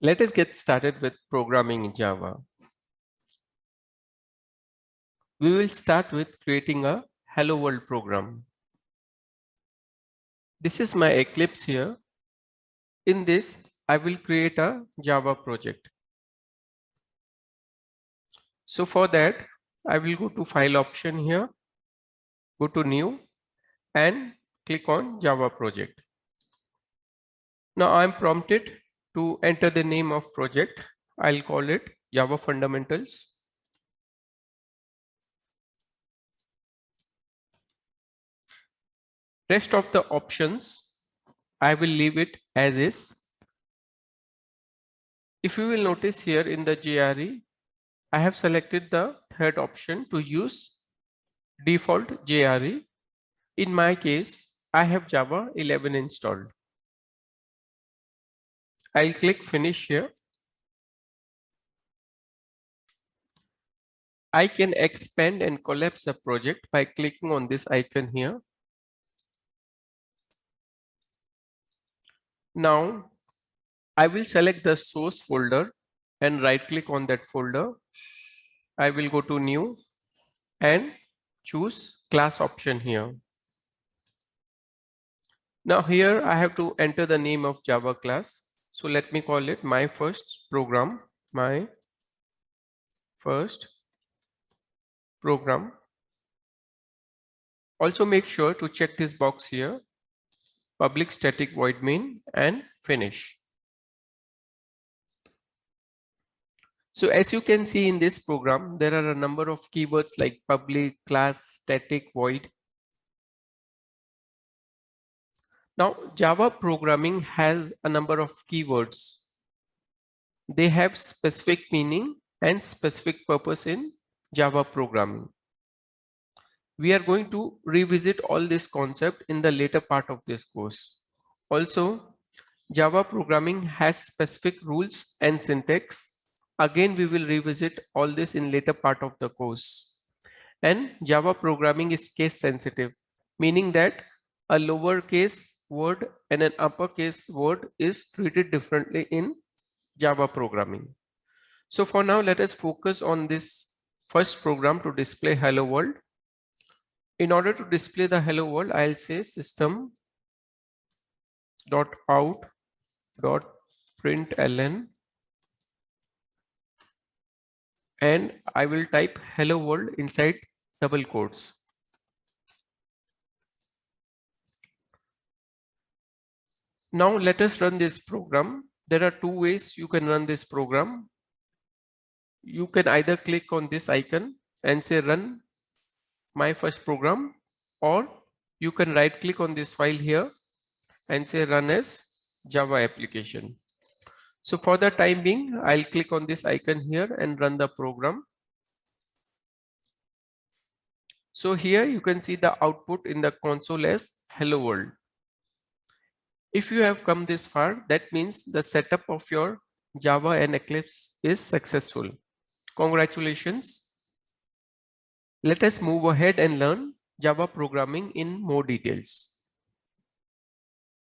Let us get started with programming in Java. We will start with creating a Hello World program. This is my Eclipse here. In this, I will create a Java project. So for that, I will go to File option here, go to New and click on Java project. Now I am prompted to enter the name of project. I'll call it Java Fundamentals. Rest of the options, I will leave it as is. If you will notice here in the JRE, I have selected the third option to use default JRE. In my case, I have Java 11 installed. I'll click finish here. I can expand and collapse the project by clicking on this icon here. Now, I will select the source folder and right click on that folder. I will go to new and choose class option here. Now here I have to enter the name of Java class. So let me call it my first program, my first program. Also make sure to check this box here, public static void main and finish. So as you can see in this program, there are a number of keywords like public, class, static, void. Now Java programming has a number of keywords. They have specific meaning and specific purpose in Java programming. We are going to revisit all this concept in the later part of this course. Also, Java programming has specific rules and syntax. Again, we will revisit all this in later part of the course. And Java programming is case sensitive, meaning that a lowercase word and an uppercase word is treated differently in Java programming. So for now, let us focus on this first program to display Hello World. In order to display the Hello World, I'll say system.out.println and I will type Hello World inside double quotes. Now let us run this program. There are two ways you can run this program. You can either click on this icon and say run my first program, or you can right click on this file here and say run as Java application. So for the time being, I'll click on this icon here and run the program. So here you can see the output in the console as Hello World. If you have come this far, that means the setup of your Java and Eclipse is successful. Congratulations. Let us move ahead and learn Java programming in more details.